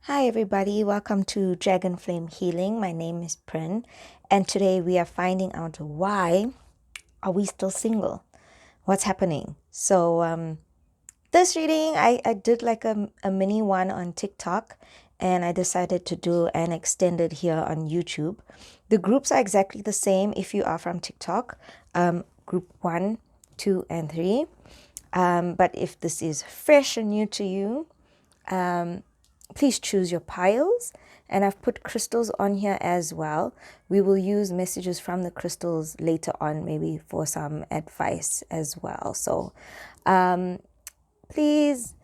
Hi everybody, welcome to Dragon Flame Healing. My name is Pren, and today we are finding out why are we still single? What's happening? So this reading, I did like a mini one on TikTok, and I decided to do an extended here on YouTube. The groups are exactly the same if you are from TikTok, group 1, 2, and 3. But if this is fresh and new to you, please choose your piles, and I've put crystals on here as well. We will use messages from the crystals later on, maybe for some advice as well. So please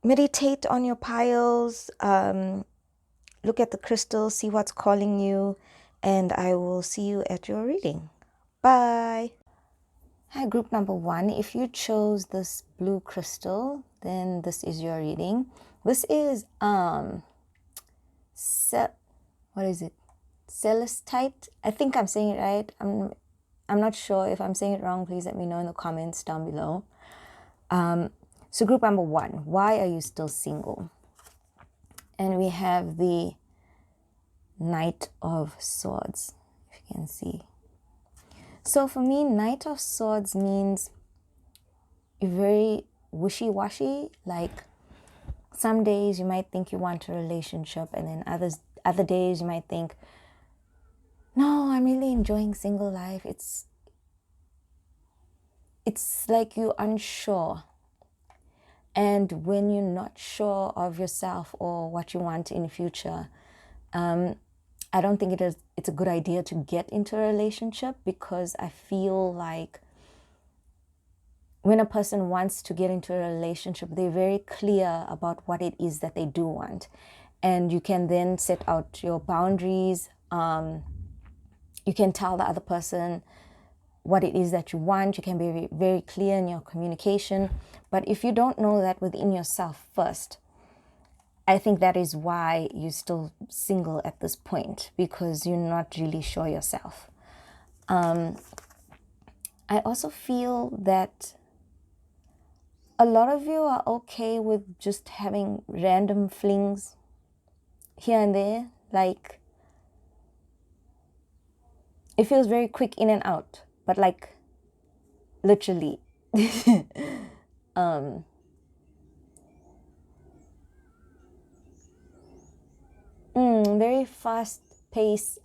meditate on your piles, look at the crystals, see what's calling you, and I will see you at your reading. Bye. Hi, group number 1. If you chose this blue crystal, then this is your reading. This is what is it? Celestite. I think I'm saying it right. I'm not sure. If I'm saying it wrong, please let me know in the comments down below. So group number 1, why are you still single? And we have the Knight of Swords, if you can see. So for me, Knight of Swords means you're very wishy-washy. Like some days you might think you want a relationship, and then other days you might think, no, I'm really enjoying single life. It's like you're unsure. And when you're not sure of yourself or what you want in the future, I don't think it's a good idea to get into a relationship, because I feel like when a person wants to get into a relationship, they're very clear about what it is that they do want. And you can then set out your boundaries. You can tell the other person what it is that you want. You can be very, very clear in your communication. But if you don't know that within yourself first, I think that is why you're still single at this point, because you're not really sure yourself. I also feel that a lot of you are okay with just having random flings here and there. Like, it feels very quick in and out, but like literally. Very fast pace,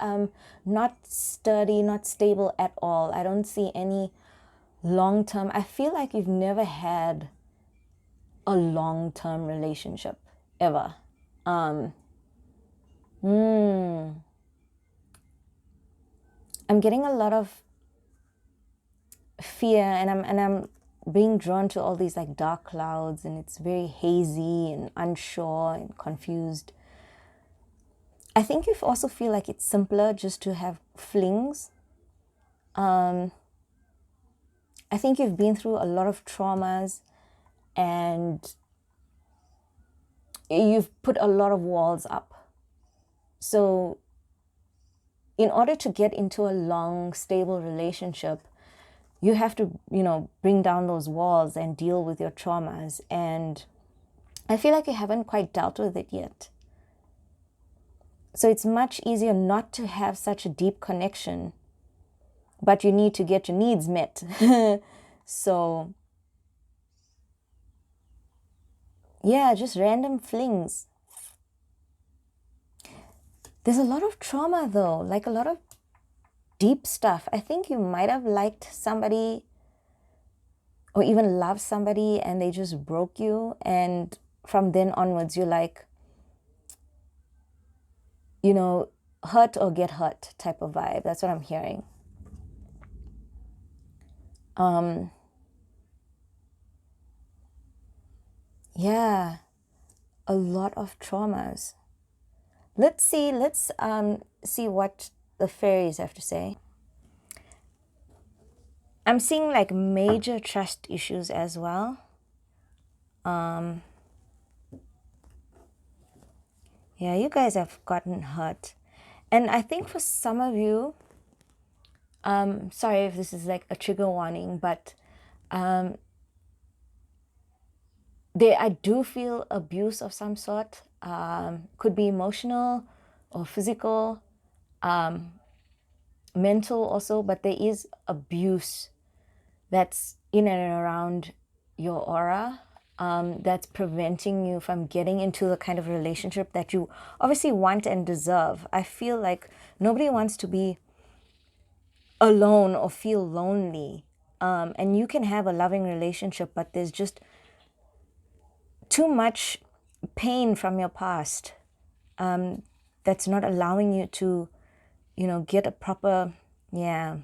not sturdy, not stable at all. I don't see any long-term. I feel like you've never had a long-term relationship ever. I'm getting a lot of fear, and I'm being drawn to all these like dark clouds, and it's very hazy and unsure and confused. I think you also feel like it's simpler just to have flings. I think you've been through a lot of traumas, and you've put a lot of walls up. So in order to get into a long, stable relationship, you have to, bring down those walls and deal with your traumas. And I feel like you haven't quite dealt with it yet. So it's much easier not to have such a deep connection, but you need to get your needs met. So yeah, just random flings. There's a lot of trauma though, like a lot of deep stuff. I think you might have liked somebody or even loved somebody, and they just broke you. And from then onwards, you're like, hurt or get hurt type of vibe. That's what I'm hearing. Yeah, a lot of traumas. Let's see what the fairies have to say. I'm seeing like major trust issues as well. Yeah, you guys have gotten hurt. And I think for some of you, sorry if this is like a trigger warning, but I do feel abuse of some sort. Could be emotional or physical, mental also, but there is abuse that's in and around your aura, that's preventing you from getting into the kind of relationship that you obviously want and deserve. I feel like nobody wants to be alone or feel lonely. And you can have a loving relationship, but there's just too much pain from your past, that's not allowing you to, get a proper, yeah.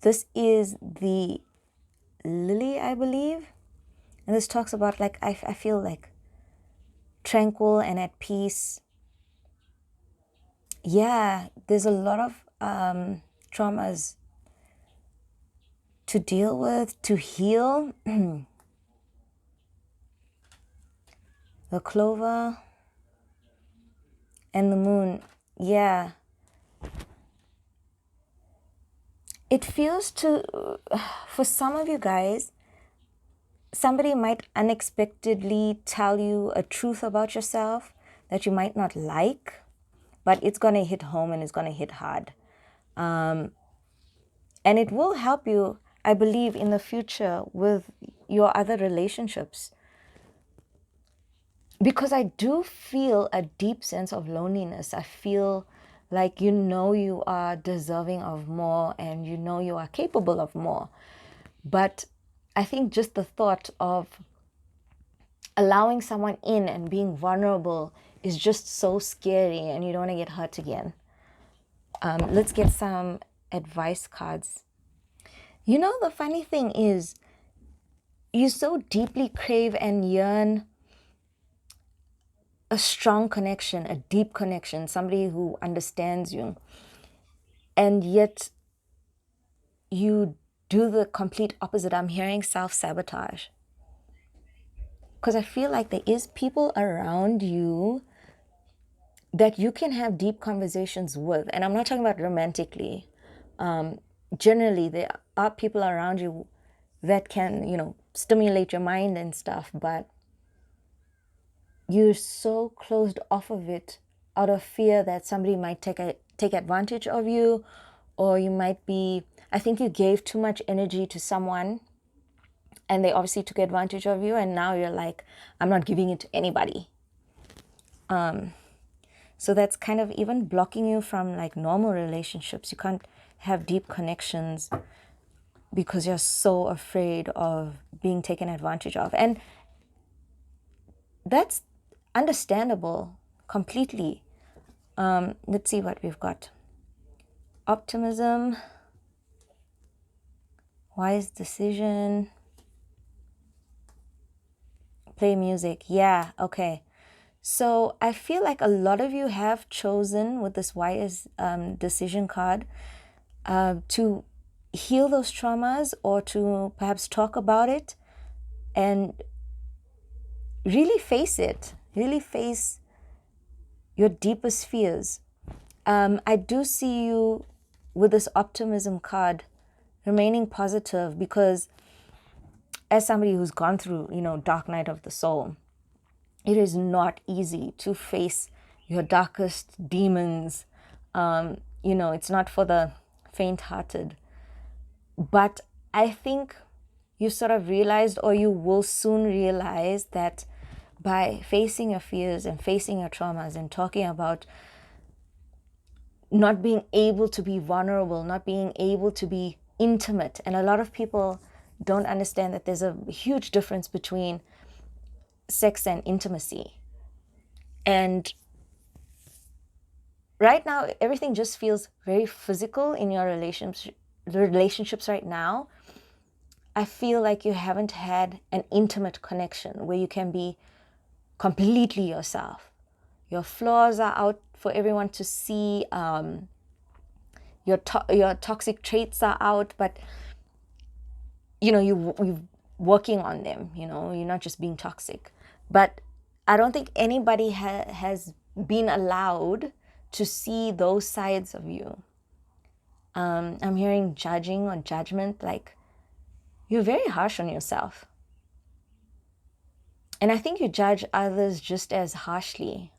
This is the lily, I believe. And this talks about, like, I feel like tranquil and at peace. Yeah, there's a lot of traumas to deal with, to heal. The clover and the moon. Yeah. It feels for some of you guys, somebody might unexpectedly tell you a truth about yourself that you might not like, but it's going to hit home and it's going to hit hard. And it will help you, I believe, in the future with your other relationships. Because I do feel a deep sense of loneliness. I feel like you are deserving of more and you are capable of more. But I think just the thought of allowing someone in and being vulnerable is just so scary, and you don't want to get hurt again. Let's get some advice cards. The funny thing is, you so deeply crave and yearn a strong connection, a deep connection, somebody who understands you. And yet you do the complete opposite. I'm hearing self-sabotage. Because I feel like there is people around you that you can have deep conversations with. And I'm not talking about romantically. Generally, there are people around you that can, stimulate your mind and stuff. But you're so closed off of it out of fear that somebody might take advantage of you, or you might be, I think you gave too much energy to someone and they obviously took advantage of you, and now you're like, I'm not giving it to anybody. So that's kind of even blocking you from like normal relationships. You can't have deep connections because you're so afraid of being taken advantage of. And that's understandable completely. Let's see what we've got. Optimism, wise decision, play music. Yeah, okay. So I feel like a lot of you have chosen with this wise decision card to heal those traumas, or to perhaps talk about it and really face it, really face your deepest fears. I do see you with this optimism card remaining positive, because as somebody who's gone through, dark night of the soul, it is not easy to face your darkest demons. It's not for the faint-hearted. But I think you sort of realized, or you will soon realize, that by facing your fears and facing your traumas and talking about not being able to be vulnerable, not being able to be intimate. And a lot of people don't understand that there's a huge difference between sex and intimacy. And right now, everything just feels very physical in your relationships right now. I feel like you haven't had an intimate connection where you can be completely yourself. Your flaws are out for everyone to see. Your toxic traits are out, but you're working on them. You're not just being toxic. But I don't think anybody has been allowed to see those sides of you. I'm hearing judging or judgment, like you're very harsh on yourself. And I think you judge others just as harshly.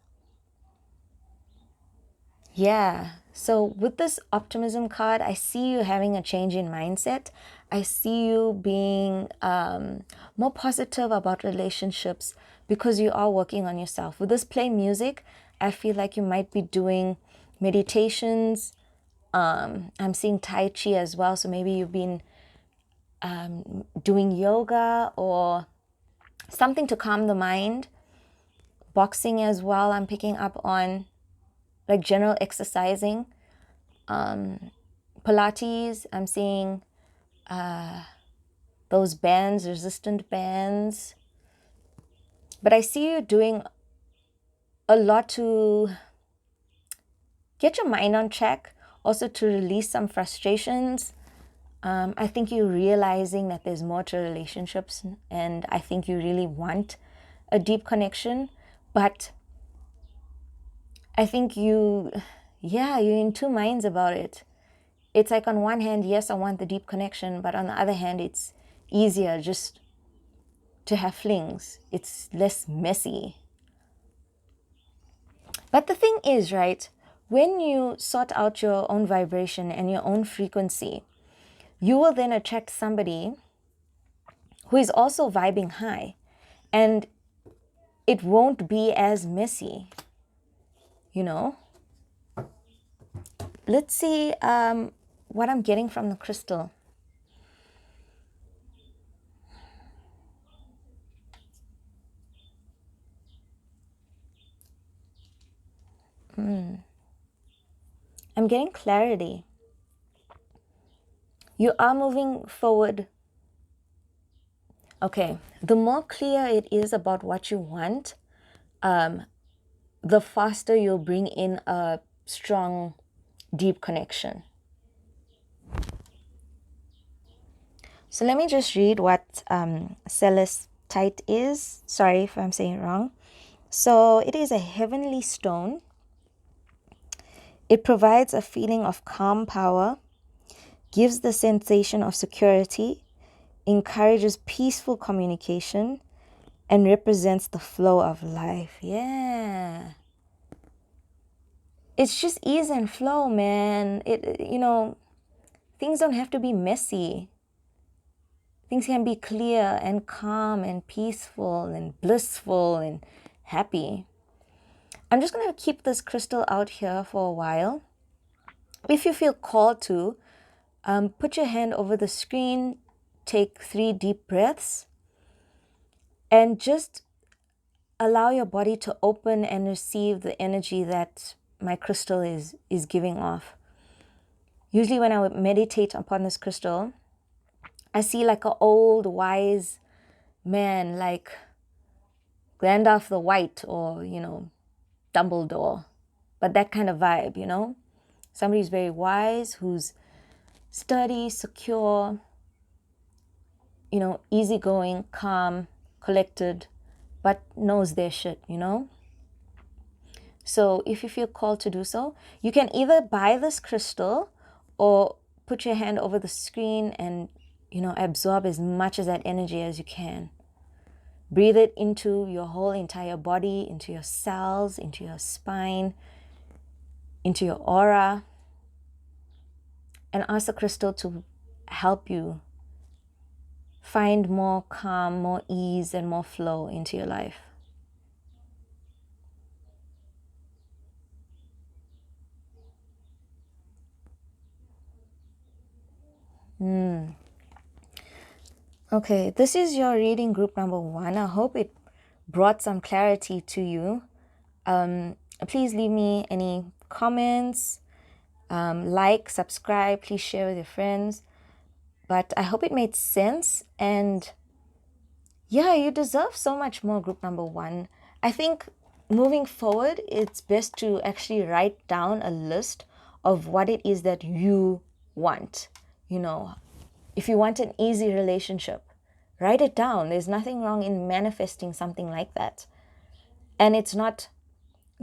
Yeah. So with this optimism card, I see you having a change in mindset. I see you being more positive about relationships because you are working on yourself. With this play music, I feel like you might be doing meditations. I'm seeing Tai Chi as well. So maybe you've been doing yoga or something to calm the mind. Boxing as well, I'm picking up on, like general exercising. Pilates, I'm seeing those bands, resistant bands. But I see you doing a lot to get your mind on track, also to release some frustrations. I think you're realizing that there's more to relationships, and I think you really want a deep connection. But I think you're in two minds about it. It's like on one hand, yes, I want the deep connection, but on the other hand, it's easier just to have flings. It's less messy. But the thing is, right, when you sort out your own vibration and your own frequency, you will then attract somebody who is also vibing high, and it won't be as messy, you know? Let's see what I'm getting from the crystal. I'm getting clarity. You are moving forward. Okay, the more clear it is about what you want, the faster you'll bring in a strong, deep connection. So let me just read what celestite is. Sorry if I'm saying it wrong. So it is a heavenly stone. It provides a feeling of calm power, gives the sensation of security, encourages peaceful communication, and represents the flow of life. Yeah. It's just ease and flow, man. Things don't have to be messy. Things can be clear and calm and peaceful and blissful and happy. I'm just going to keep this crystal out here for a while. If you feel called to, put your hand over the screen, take 3 deep breaths, and just allow your body to open and receive the energy that my crystal is giving off. Usually when I meditate upon this crystal, I see like an old wise man, like Gandalf the White or, Dumbledore. But that kind of vibe, Somebody who's very wise, who's sturdy, secure, easygoing, calm, collected, but knows their shit, So if you feel called to do so, you can either buy this crystal or put your hand over the screen and, absorb as much of that energy as you can. Breathe it into your whole entire body, into your cells, into your spine, into your aura, and ask the crystal to help you find more calm, more ease, and more flow into your life. Okay, this is your reading group number 1. I hope it brought some clarity to you. Please leave me any comments, like, subscribe, please share with your friends. But I hope it made sense, and yeah, you deserve so much more, group number 1. I think moving forward, it's best to actually write down a list of what it is that you want. If you want an easy relationship, write it down. There's nothing wrong in manifesting something like that. And it's not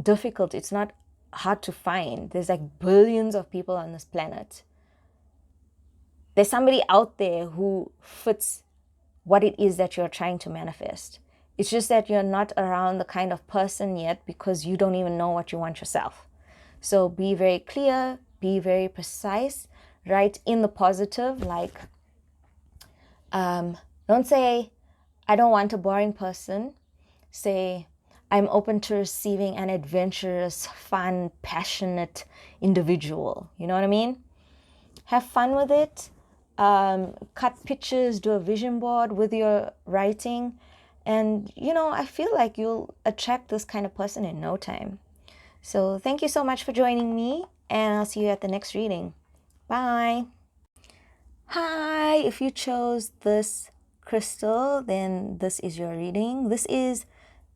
difficult. It's not hard to find. There's like billions of people on this planet. There's somebody out there who fits what it is that you're trying to manifest. It's just that you're not around the kind of person yet because you don't even know what you want yourself. So be very clear, be very precise, write in the positive, like, don't say, I don't want a boring person. Say, I'm open to receiving an adventurous, fun, passionate individual. You know what I mean? Have fun with it. Cut pictures, do a vision board with your writing. And, you know, I feel like you'll attract this kind of person in no time. So thank you so much for joining me, and I'll see you at the next reading. Bye. Hi, if you chose this crystal, then this is your reading. This is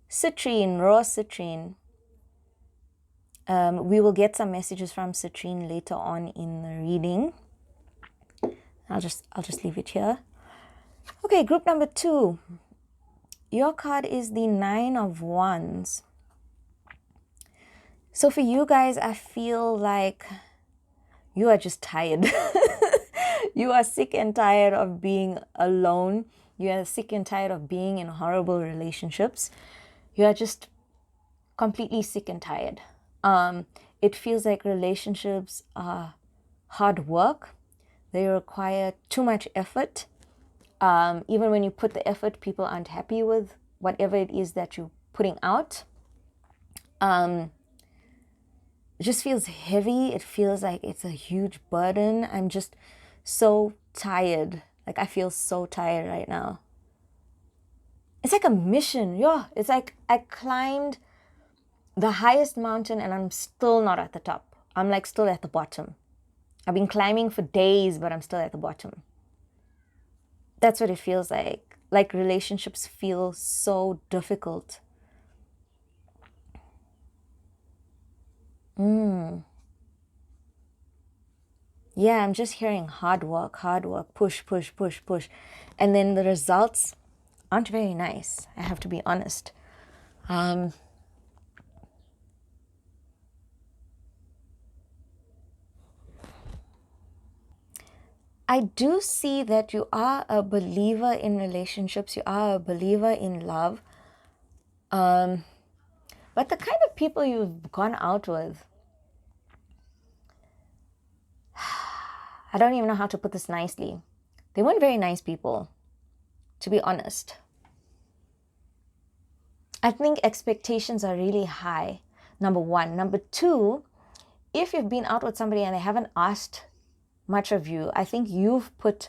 citrine, raw citrine. We will get some messages from citrine later on in the reading. I'll just leave it here. Okay, group number 2. Your card is the 9 of Wands. So for you guys, I feel like you are just tired. You are sick and tired of being alone. You are sick and tired of being in horrible relationships. You are just completely sick and tired. It feels like relationships are hard work. They require too much effort. Even when you put the effort, people aren't happy with whatever it is that you're putting out. It just feels heavy. It feels like it's a huge burden. I'm just so tired. Like, I feel so tired right now. It's like a mission. Yeah, it's like I climbed the highest mountain and I'm still not at the top. I'm like still at the bottom. I've been climbing for days, but I'm still at the bottom. That's what it feels like. Like, relationships feel so difficult. Yeah, I'm just hearing hard work, push, push, push, push. And then the results aren't very nice. I have to be honest. I do see that you are a believer in relationships. You are a believer in love. But the kind of people you've gone out with, I don't even know how to put this nicely. They weren't very nice people, to be honest. I think expectations are really high, number 1. Number 2, if you've been out with somebody and they haven't asked much of you, I think you've put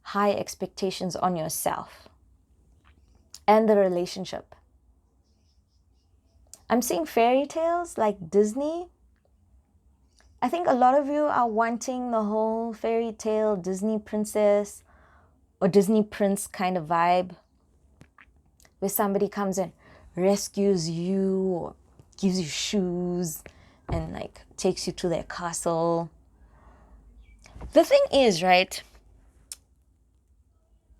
high expectations on yourself and the relationship. I'm seeing fairy tales like Disney. I think a lot of you are wanting the whole fairy tale Disney princess or Disney prince kind of vibe, where somebody comes and rescues you or gives you shoes and like takes you to their castle. The thing is, right,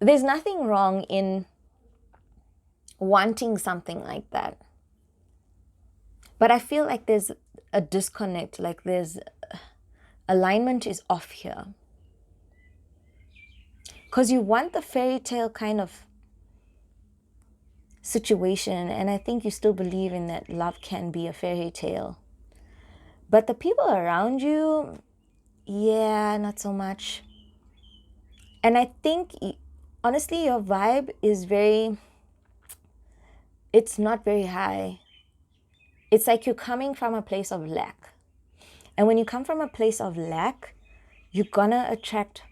there's nothing wrong in wanting something like that. But I feel like there's a disconnect, like there's alignment is off here. Because you want the fairy tale kind of situation, and I think you still believe in that love can be a fairy tale. But the people around you, yeah, not so much. And I think, honestly, your vibe is it's not very high. It's like you're coming from a place of lack. And when you come from a place of lack, you're gonna attract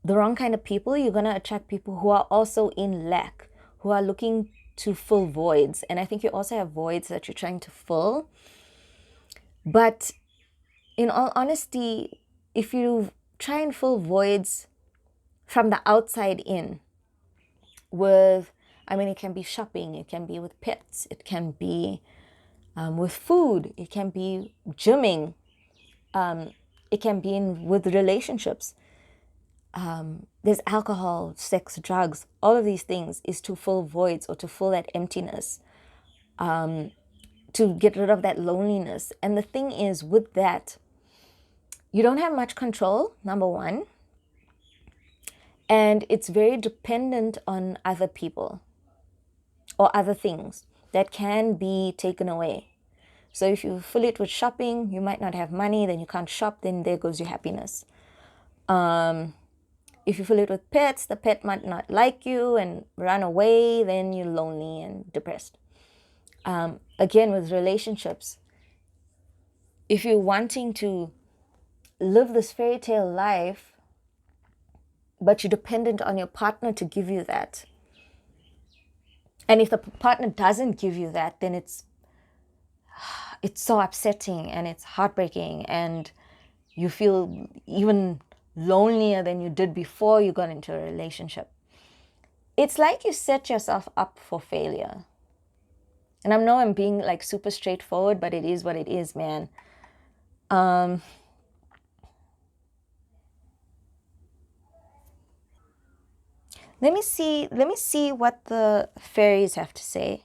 the wrong kind of people. You're gonna attract people who are also in lack, who are looking to fill voids. And I think you also have voids that you're trying to fill. But in all honesty, if you try and fill voids from the outside in with, it can be shopping, it can be with pets, it can be with food, it can be gymming, it can be with relationships. There's alcohol, sex, drugs, all of these things is to fill voids or to fill that emptiness, to get rid of that loneliness. And the thing is, with that, you don't have much control, number 1. And it's very dependent on other people. or other things that can be taken away. So if you fill it with shopping, you might not have money, then you can't shop, then there goes your happiness. If you fill it with pets, the pet might not like you and run away, then you're lonely and depressed. Again, with relationships, if you're wanting to live this fairy tale life, but you're dependent on your partner to give you that, and if the partner doesn't give you that, then it's so upsetting and it's heartbreaking, and you feel even lonelier than you did before you got into a relationship. It's like you set yourself up for failure. And I know I'm being like super straightforward, but it is what it is, man. Let me see what the fairies have to say.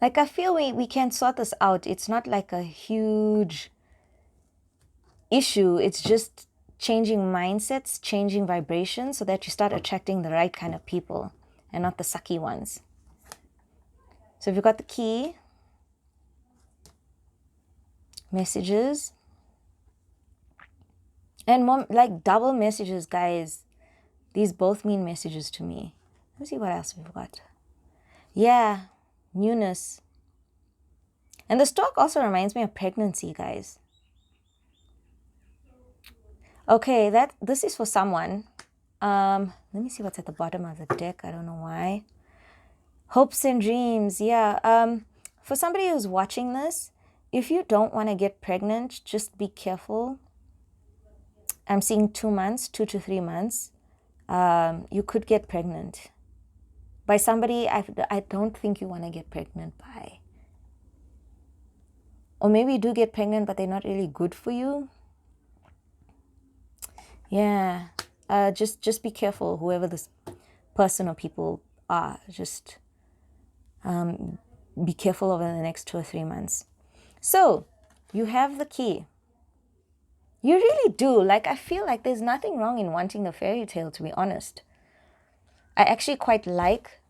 Like, I feel we can sort this out. It's not like a huge issue. It's just changing mindsets, changing vibrations, so that you start attracting the right kind of people and not the sucky ones. So if you've got the key, messages, and more like double messages, guys. These both mean messages to me. Let's see what else we've got. Yeah, newness. And the stork also reminds me of pregnancy, guys. Okay, this is for someone. Let me see what's at the bottom of the deck. I don't know why. Hopes and dreams. Yeah. For somebody who's watching this, if you don't want to get pregnant, just be careful. I'm seeing 2 months, 2 to 3 months. You could get pregnant by somebody I don't think you want to get pregnant by. Or maybe you do get pregnant, but they're not really good for you. Yeah. Just be careful, whoever this person or people are. Just be careful over the next 2 or 3 months. So, you have the key. You really do. Like, I feel like there's nothing wrong in wanting the fairy tale, to be honest. I actually quite like,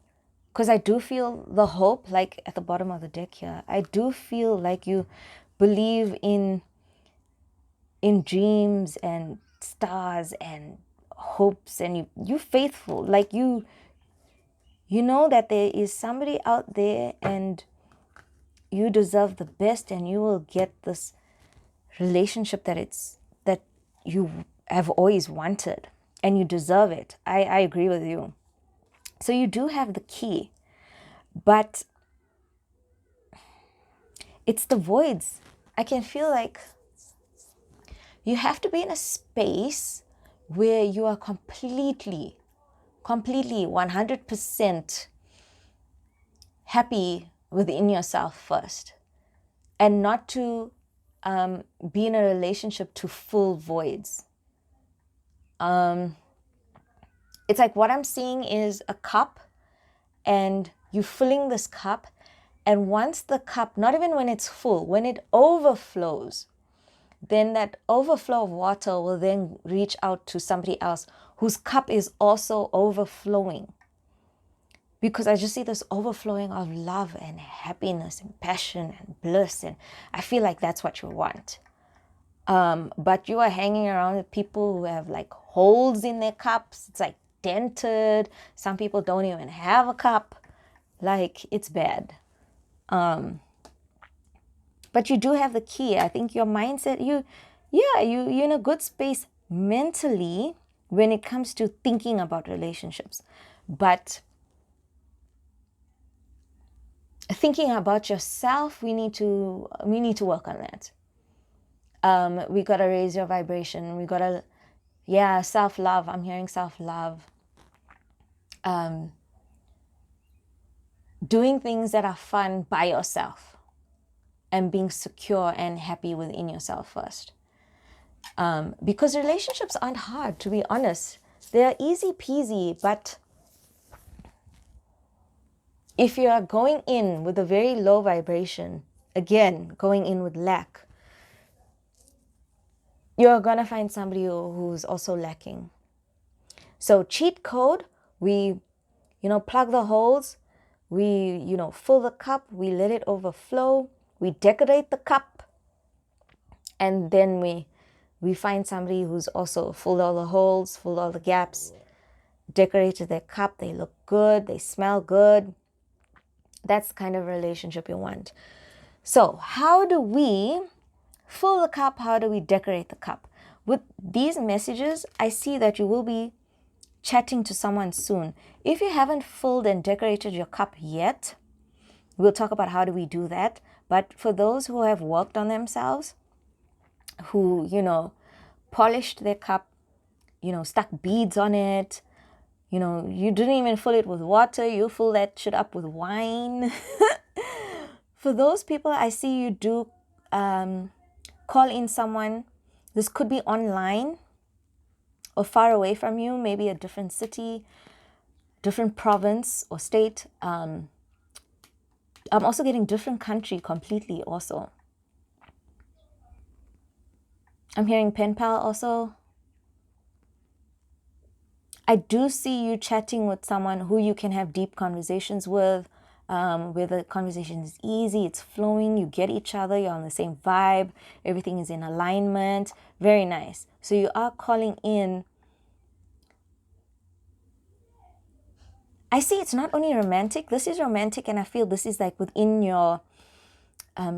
because I do feel the hope, like at the bottom of the deck here. I do feel like you believe in dreams and stars and hopes, and you're faithful. Like you know that there is somebody out there and you deserve the best, and you will get this relationship that you have always wanted, and you deserve it. I agree with you. So you do have the key, but it's the voids. I can feel like you have to be in a space where you are completely 100% happy within yourself first, and not to be in a relationship to fill voids. It's like what I'm seeing is a cup, and you're filling this cup, and once the cup, not even when it's full, when it overflows, then that overflow of water will then reach out to somebody else whose cup is also overflowing. Because I just see this overflowing of love and happiness and passion and bliss, and I feel like that's what you want. But you are hanging around with people who have like holes in their cups. It's like dented. Some people don't even have a cup. Like, it's bad. But you do have the key. I think your mindset, you're in a good space mentally when it comes to thinking about relationships. But thinking about yourself, we need to work on that. We gotta raise your vibration. We gotta, self-love. I'm hearing self-love. Doing things that are fun by yourself, and being secure and happy within yourself first. Because relationships aren't hard, to be honest. They're easy peasy, but if you are going in with a very low vibration, again, going in with lack, you're going to find somebody who's also lacking. So cheat code, we, plug the holes. We, you know, fill the cup, we let it overflow, we decorate the cup, and then we find somebody who's also filled all the holes, filled all the gaps, decorated their cup, they look good, they smell good. That's the kind of relationship you want. So how do we fill the cup? How do we decorate the cup? With these messages, I see that you will be chatting to someone soon. If you haven't filled and decorated your cup yet, we'll talk about how do we do that. But for those who have worked on themselves, who, you know, polished their cup, you know, stuck beads on it, you know, you didn't even fill it with water, you fill that shit up with wine. For those people, I see you do call in someone. This could be online or far away from you, maybe a different city, different province or state. I'm also getting different country completely also. I'm hearing pen pal also. I do see you chatting with someone who you can have deep conversations with, where the conversation is easy, it's flowing, you get each other, you're on the same vibe, everything is in alignment. Very nice. So you are calling in. I see it's not only romantic, this is romantic, and I feel this is like within your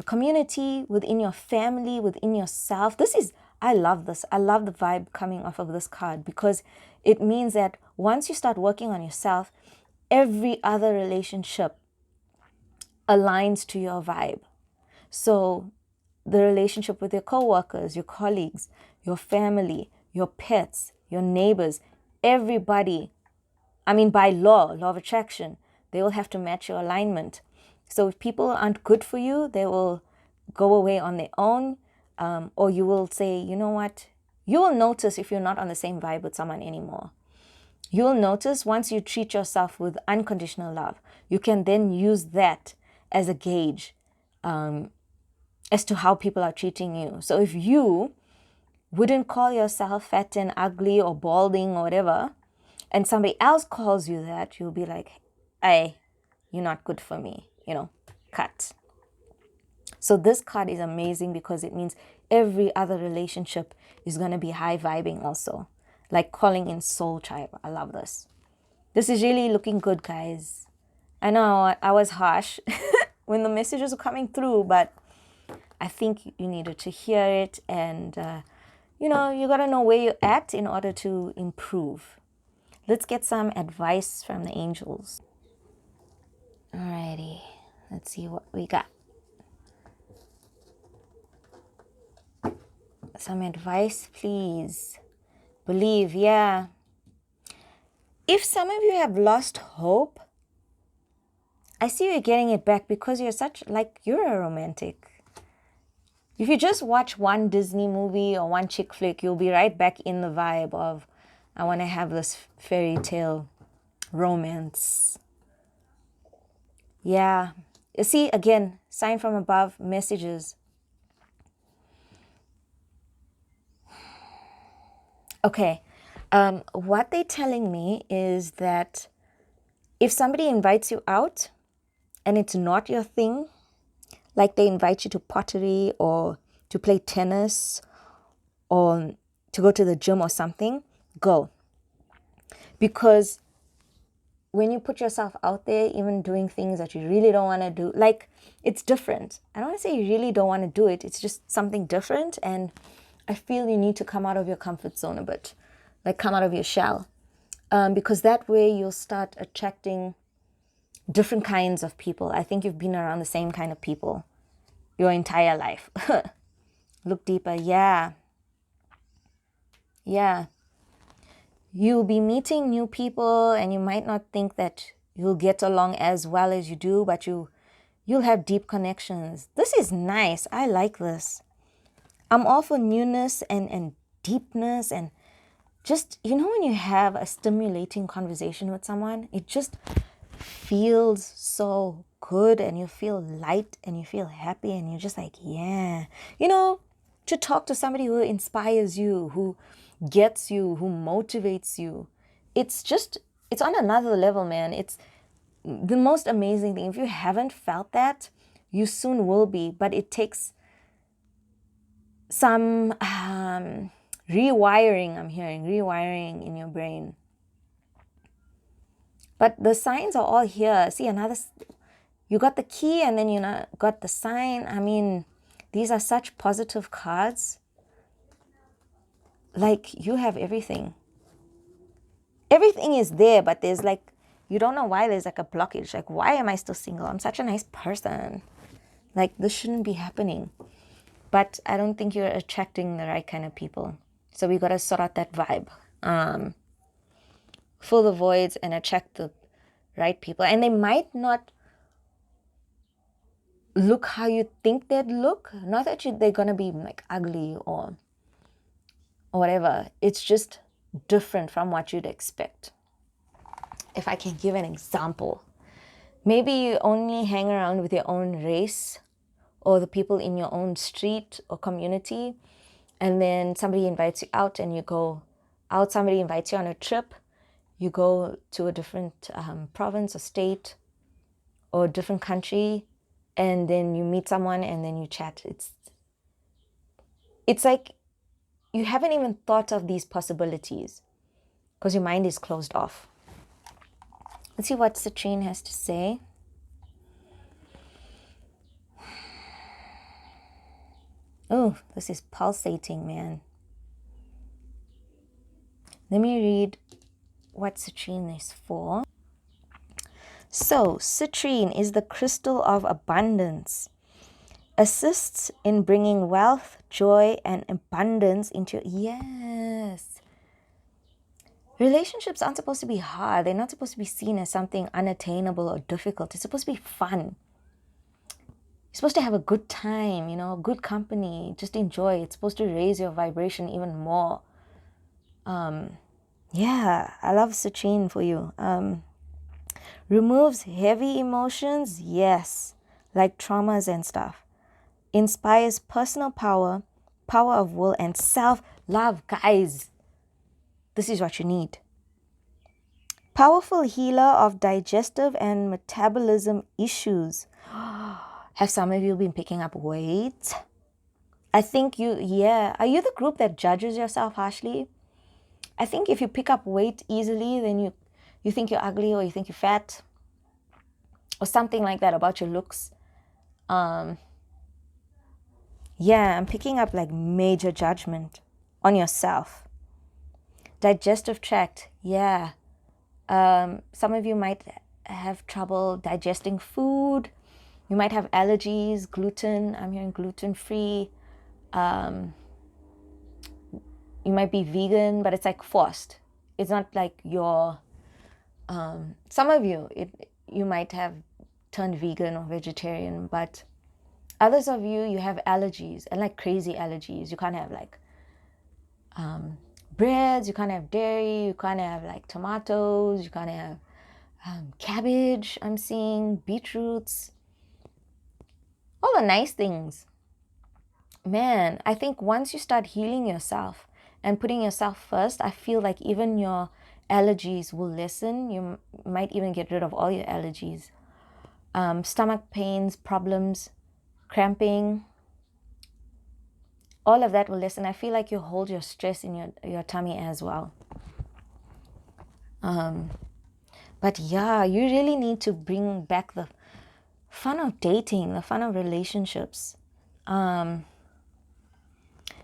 community, within your family, within yourself. This is, I love this. I love the vibe coming off of this card, because it means that once you start working on yourself, every other relationship aligns to your vibe. So the relationship with your co-workers, your colleagues, your family, your pets, your neighbors, everybody, I mean, by law of attraction, they will have to match your alignment. So if people aren't good for you, they will go away on their own, or you will say, you know what? You will notice if you're not on the same vibe with someone anymore. You'll notice once you treat yourself with unconditional love, you can then use that as a gauge as to how people are treating you. So if you wouldn't call yourself fat and ugly or balding or whatever, and somebody else calls you that, you'll be like, hey, you're not good for me, you know, cut. So this card is amazing because it means every other relationship is going to be high vibing also. Like calling in soul tribe. I love this. This is really looking good, guys. I know I was harsh when the messages were coming through, but I think you needed to hear it. And, you know, you got to know where you're at in order to improve. Let's get some advice from the angels. Alrighty. Let's see what we got. Some advice, please. Believe, yeah. If some of you have lost hope, I see you getting it back because you're you're a romantic. If you just watch one Disney movie or one chick flick, you'll be right back in the vibe of, I want to have this fairy tale romance. Yeah. You see, again, sign from above, messages. Okay. What they're telling me is that if somebody invites you out and it's not your thing, like they invite you to pottery or to play tennis or to go to the gym or something, go. Because when you put yourself out there, even doing things that you really don't want to do, like it's different. I don't want to say you really don't want to do it. It's just something different. And I feel you need to come out of your comfort zone a bit, like come out of your shell. Because that way you'll start attracting different kinds of people. I think you've been around the same kind of people your entire life. Look deeper. Yeah. Yeah. You'll be meeting new people and you might not think that you'll get along as well as you do, but you'll have deep connections. This is nice. I like this. I'm all for newness and deepness, and just, you know, when you have a stimulating conversation with someone, it just feels so good and you feel light and you feel happy and you're just like, yeah. You know, to talk to somebody who inspires you, who gets you, who motivates you. It's on another level, man. the most amazing thing, if you haven't felt that, you soon will be, but it takes some rewiring, I'm hearing, rewiring in your brain. But the signs are all here. See, you got the key and then you got the sign. I mean, these are such positive cards. Like, you have everything. Everything is there, but there's like, you don't know why there's like a blockage. Like, why am I still single? I'm such a nice person. Like, this shouldn't be happening. But I don't think you're attracting the right kind of people. So we got to sort out that vibe. Fill the voids and attract the right people. And they might not look how you think they'd look. Not that they're going to be like ugly or whatever. It's just different from what you'd expect. If I can give an example, maybe you only hang around with your own race or the people in your own street or community, and then somebody invites you out and you go out. Somebody invites you on a trip. You go to a different province or state or a different country, and then you meet someone and then you chat. It's like you haven't even thought of these possibilities because your mind is closed off. Let's see what Citrine has to say. Oh, this is pulsating, man. Let me read what citrine is for. So, citrine is the crystal of abundance. Assists in bringing wealth, joy, and abundance into your... Yes. Relationships aren't supposed to be hard. They're not supposed to be seen as something unattainable or difficult. It's supposed to be fun. You're supposed to have a good time, you know, good company. Just enjoy. It's supposed to raise your vibration even more. Yeah, I love citrine for you. Removes heavy emotions, yes, like traumas and stuff. Inspires personal power, power of will, and self-love. Guys, this is what you need. Powerful healer of digestive and metabolism issues. Have some of you been picking up weight? I think are you the group that judges yourself harshly? I think if you pick up weight easily, then you think you're ugly or you think you're fat or something like that about your looks. I'm picking up like major judgment on yourself. Digestive tract, yeah. Some of you might have trouble digesting food. You might have allergies, gluten. I'm hearing gluten-free. You might be vegan, but it's like forced. It's not like you're... some of you, you might have turned vegan or vegetarian, but others of you, you have allergies, and like crazy allergies. You can't have like breads, you can't have dairy, you can't have like tomatoes, you can't have cabbage, I'm seeing, beetroots, all the nice things. Man, I think once you start healing yourself and putting yourself first, I feel like even your allergies will lessen. You might even get rid of all your allergies. Stomach pains, problems, cramping, all of that will lessen. I feel like you hold your stress in your tummy as well. But yeah, you really need to bring back the fun of dating, the fun of relationships.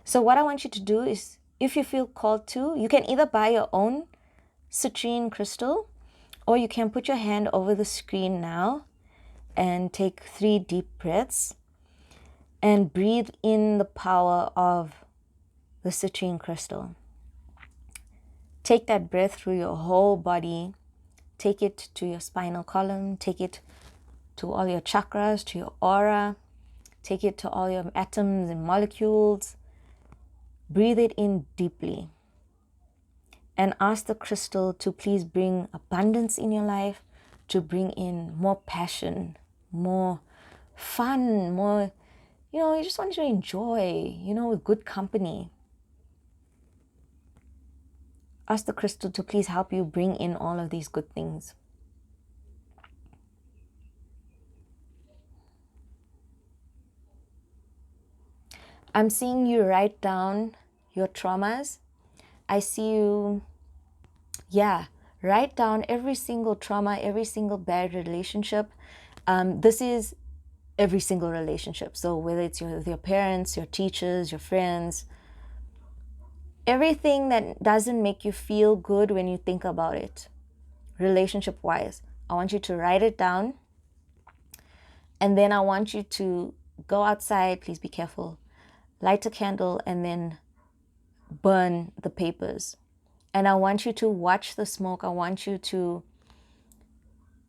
So what I want you to do is, if you feel called to, you can either buy your own citrine crystal, or you can put your hand over the screen now and take 3 deep breaths and breathe in the power of the citrine crystal. Take that breath through your whole body. Take it to your spinal column. Take it to all your chakras, to your aura. Take it to all your atoms and molecules. Breathe it in deeply. And ask the crystal to please bring abundance in your life, to bring in more passion, more fun, more, you just want to enjoy, with good company. Ask the crystal to please help you bring in all of these good things. I'm seeing you write down your traumas. I see you, yeah, write down every single trauma, every single bad relationship. This is every single relationship. So whether it's with your parents, your teachers, your friends, everything that doesn't make you feel good when you think about it, relationship wise, I want you to write it down. And then I want you to go outside, please be careful, light a candle, and then burn the papers. And I want you to watch the smoke. I want you to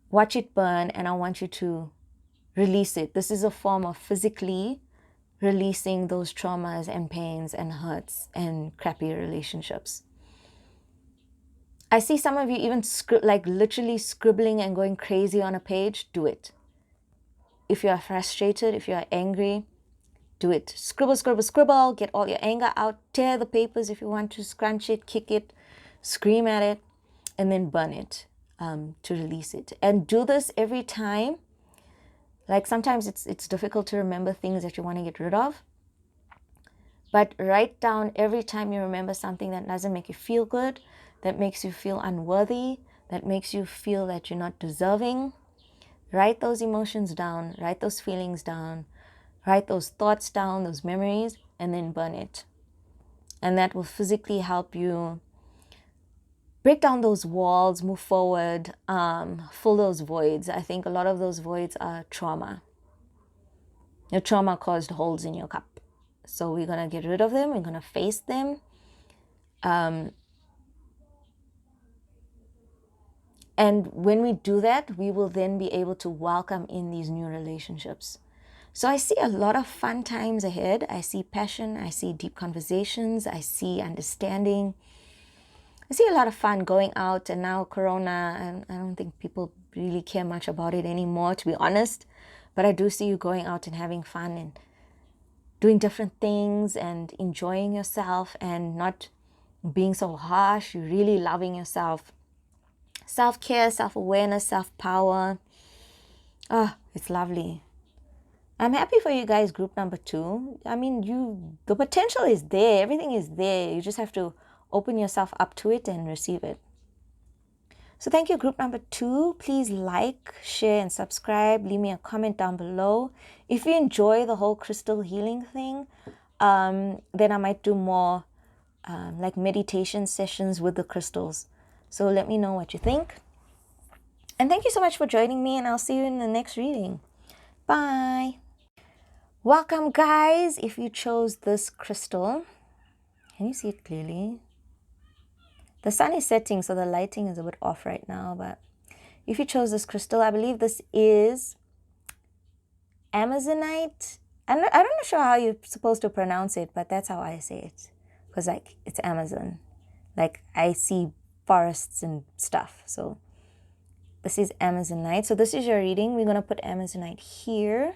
watch it burn, and I want you to release it. This is a form of physically releasing those traumas and pains and hurts and crappy relationships. I see some of you even like literally scribbling and going crazy on a page. Do it. If you are frustrated, if you are angry, do it. Scribble, scribble, scribble. Get all your anger out. Tear the papers if you want to. Scrunch it, kick it, scream at it, and then burn it to release it. And do this every time. Like sometimes it's difficult to remember things that you want to get rid of. But write down every time you remember something that doesn't make you feel good, that makes you feel unworthy, that makes you feel that you're not deserving. Write those emotions down, write those feelings down, write those thoughts down, those memories, and then burn it. And that will physically help you break down those walls, move forward, fill those voids. I think a lot of those voids are trauma. Your trauma caused holes in your cup. So we're going to get rid of them. We're going to face them. And when we do that, we will then be able to welcome in these new relationships. So I see a lot of fun times ahead. I see passion. I see deep conversations. I see understanding. I see a lot of fun going out. And now Corona, and I don't think people really care much about it anymore, to be honest. But I do see you going out and having fun and doing different things and enjoying yourself and not being so harsh. You're really loving yourself. Self-care, self-awareness, self-power. Oh, it's lovely. I'm happy for you guys, group number 2. I mean, the potential is there. Everything is there. You just have to open yourself up to it and receive it. So thank you, group number 2. Please like, share, and subscribe. Leave me a comment down below. If you enjoy the whole crystal healing thing, then I might do more like meditation sessions with the crystals. So let me know what you think. And thank you so much for joining me, and I'll see you in the next reading. Bye. Welcome, guys. If you chose this crystal, can you see it clearly? The sun is setting, so the lighting is a bit off right now. But if you chose this crystal, I believe this is Amazonite. I'm not sure how you're supposed to pronounce it, but that's how I say it. Because like it's Amazon. Like I see forests and stuff. So this is Amazonite. So this is your reading. We're going to put Amazonite here.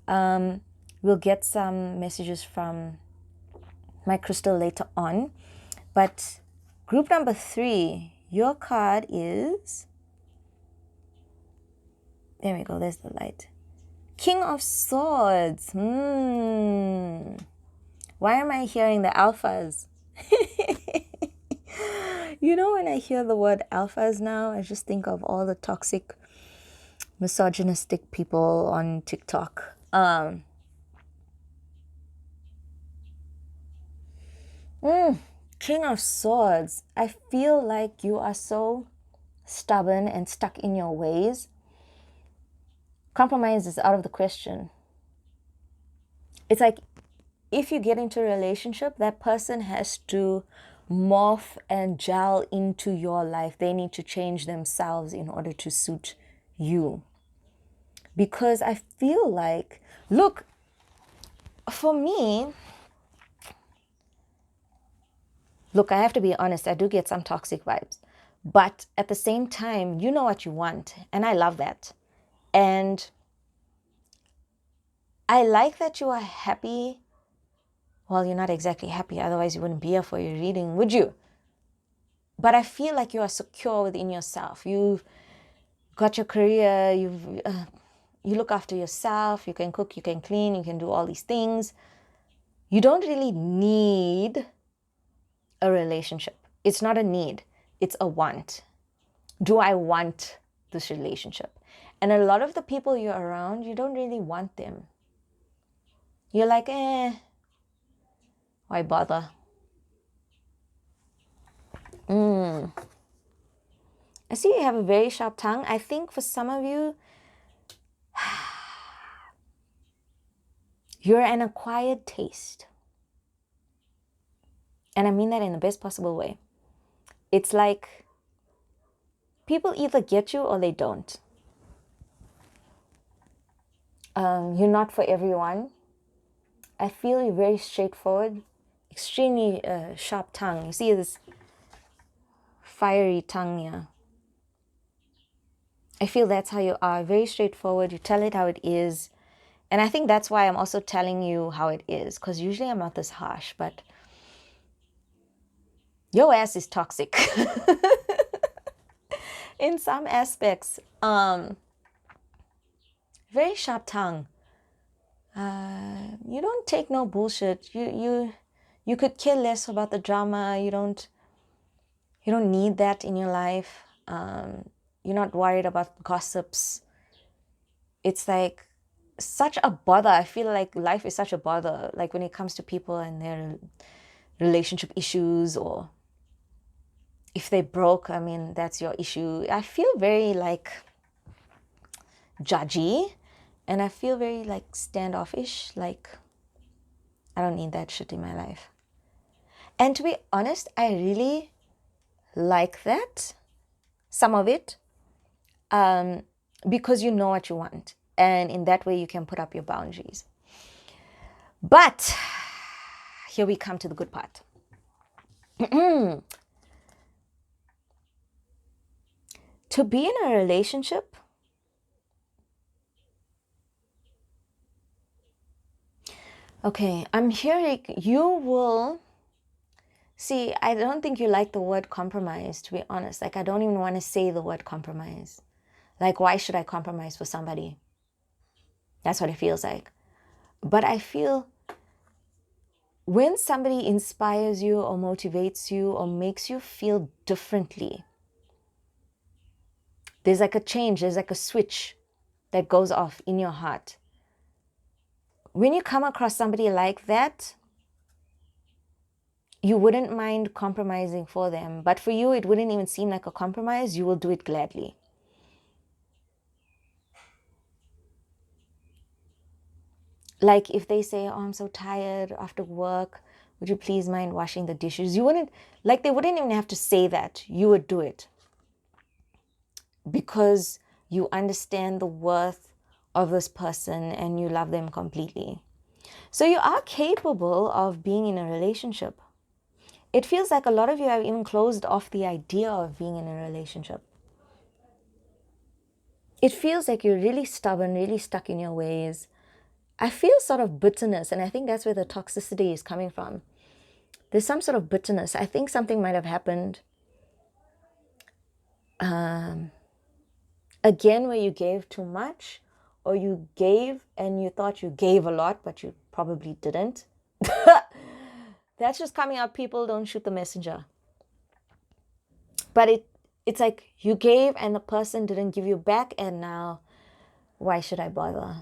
We'll get some messages from my crystal later on. But group number 3, your card is, there we go, there's the light. King of Swords. Why am I hearing the alphas? You know, when I hear the word alphas now, I just think of all the toxic, misogynistic people on TikTok. King of Swords. I feel like you are so stubborn and stuck in your ways. Compromise is out of the question. It's like if you get into a relationship, that person has to morph and gel into your life. They need to change themselves in order to suit you. Because I feel like, look, for me, look, I have to be honest, I do get some toxic vibes. But at the same time, you know what you want. And I love that. And I like that you are happy. Well, you're not exactly happy. Otherwise, you wouldn't be here for your reading, would you? But I feel like you are secure within yourself. You've got your career. You look after yourself. You can cook, you can clean, you can do all these things. You don't really need a relationship. It's not a need, it's a want. Do I want this relationship? And a lot of the people you're around, you don't really want them. You're like, why bother? I see you have a very sharp tongue. I think for some of you, you're an acquired taste. And I mean that in the best possible way. It's like people either get you or they don't. You're not for everyone. I feel you're very straightforward, extremely sharp tongue. You see this fiery tongue here. I feel that's how you are, very straightforward. You tell it how it is. And I think that's why I'm also telling you how it is, because usually I'm not this harsh, but your ass is toxic in some aspects. Very sharp tongue. You don't take no bullshit. You could care less about the drama. You don't need that in your life. You're not worried about gossips. It's like such a bother. I feel like life is such a bother. Like when it comes to people and their relationship issues, or if they broke, I mean, that's your issue. I feel very like judgy, and I feel very like standoffish. Like I don't need that shit in my life. And to be honest, I really like that, some of it, because you know what you want. And in that way, you can put up your boundaries. But here we come to the good part. To be in a relationship, okay, I'm hearing you will... See, I don't think you like the word compromise, to be honest. Like, I don't even want to say the word compromise. Like, why should I compromise for somebody? That's what it feels like. But I feel when somebody inspires you or motivates you or makes you feel differently, there's like a change, there's like a switch that goes off in your heart. When you come across somebody like that, you wouldn't mind compromising for them. But for you, it wouldn't even seem like a compromise. You will do it gladly. Like if they say, oh, I'm so tired after work, would you please mind washing the dishes? You wouldn't, like they wouldn't even have to say that. You would do it. Because you understand the worth of this person and you love them completely. So you are capable of being in a relationship. It feels like a lot of you have even closed off the idea of being in a relationship. It feels like you're really stubborn, really stuck in your ways. I feel sort of bitterness, and I think that's where the toxicity is coming from. There's some sort of bitterness. I think something might have happened again where you gave too much, or you gave and you thought you gave a lot, but you probably didn't. That's just coming out. People, don't shoot the messenger. But it's like you gave and the person didn't give you back, and now why should I bother?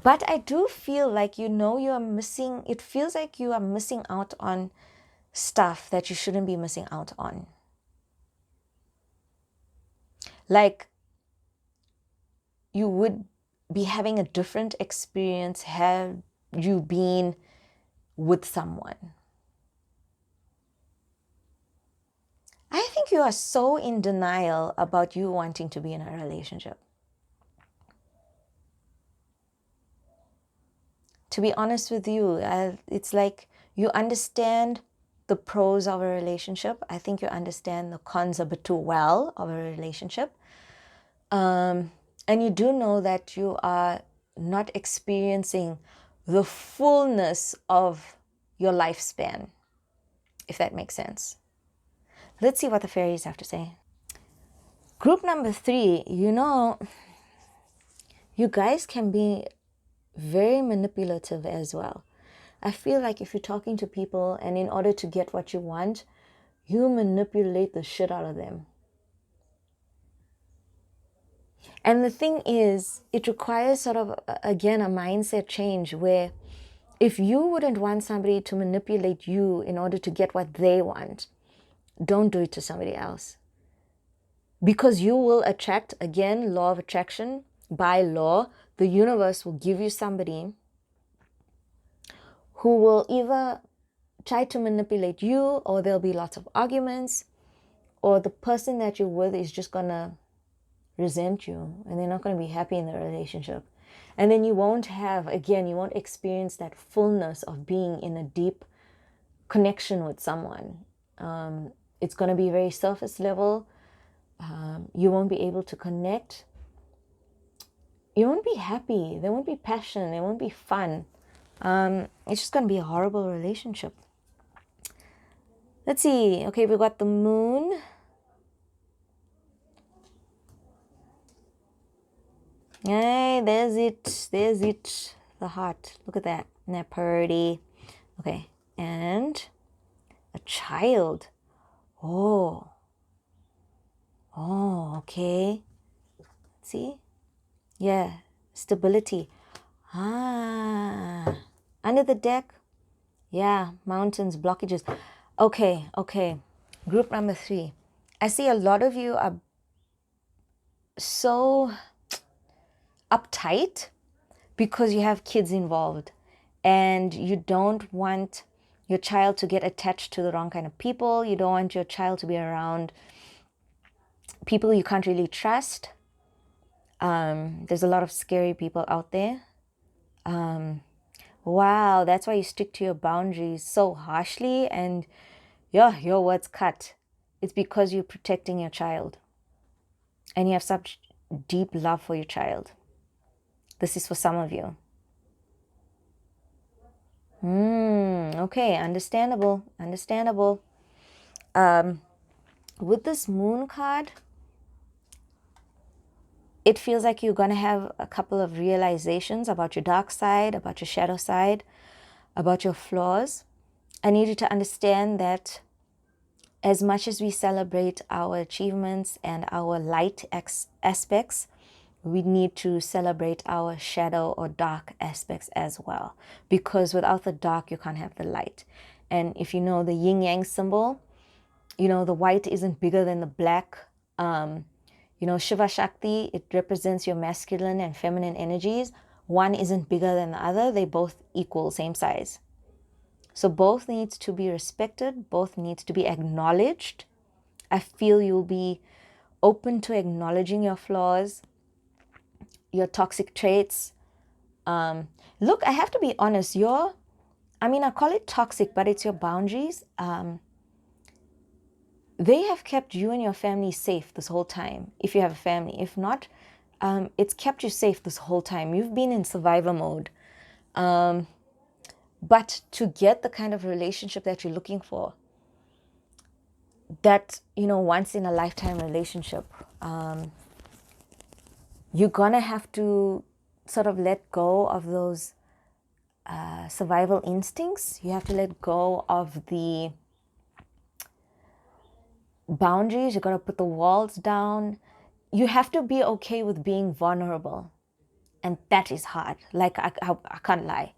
But I do feel like you are missing, it feels like you are missing out on stuff that you shouldn't be missing out on. Like you would be having a different experience had you been with someone. I think you are so in denial about you wanting to be in a relationship. To be honest with you, it's like you understand the pros of a relationship. I think you understand the cons a bit too well of a relationship. And you do know that you are not experiencing the fullness of your lifespan, if that makes sense. Let's see what the fairies have to say. Group number 3, you guys can be very manipulative as well. I feel like if you're talking to people and in order to get what you want, you manipulate the shit out of them. And the thing is, it requires sort of, again, a mindset change where if you wouldn't want somebody to manipulate you in order to get what they want, don't do it to somebody else. Because you will attract, again, law of attraction, by law, the universe will give you somebody who will either try to manipulate you, or there'll be lots of arguments, or the person that you're with is just gonna resent you and they're not going to be happy in the relationship. And then you won't have, again, you won't experience that fullness of being in a deep connection with someone. It's going to be very surface level. You won't be able to connect. You won't be happy. There won't be passion. There won't be fun. It's just going to be a horrible relationship. Let's see. Okay, we got the moon. Hey, there's it. There's it. The heart. Look at that. Isn't that pretty? Okay. And a child. Oh. Oh, okay. See? Yeah. Stability. Ah. Under the deck. Yeah. Mountains, blockages. Okay. Okay. Group number 3. I see a lot of you are so uptight because you have kids involved and you don't want your child to get attached to the wrong kind of people. You don't want your child to be around people you can't really trust. There's a lot of scary people out there. Wow, that's why you stick to your boundaries so harshly and your words cut. It's because you're protecting your child and you have such deep love for your child. This is for some of you. Okay, understandable. Understandable. With this moon card, it feels like you're going to have a couple of realizations about your dark side, about your shadow side, about your flaws. I need you to understand that as much as we celebrate our achievements and our light aspects, we need to celebrate our shadow or dark aspects as well. Because without the dark, you can't have the light. And if you know the yin-yang symbol, you know, the white isn't bigger than the black. You know, Shiva Shakti, it represents your masculine and feminine energies. One isn't bigger than the other. They both equal, same size. So both needs to be respected. Both needs to be acknowledged. I feel you'll be open to acknowledging your flaws, your toxic traits. Look, I have to be honest. I call it toxic, but it's your boundaries. They have kept you and your family safe this whole time, if you have a family. If not, it's kept you safe this whole time. You've been in survivor mode. But to get the kind of relationship that you're looking for, that, you know, once in a lifetime relationship, you're going to have to sort of let go of those survival instincts. You have to let go of the boundaries. You got to put the walls down. You have to be okay with being vulnerable. And that is hard. Like, I can't lie.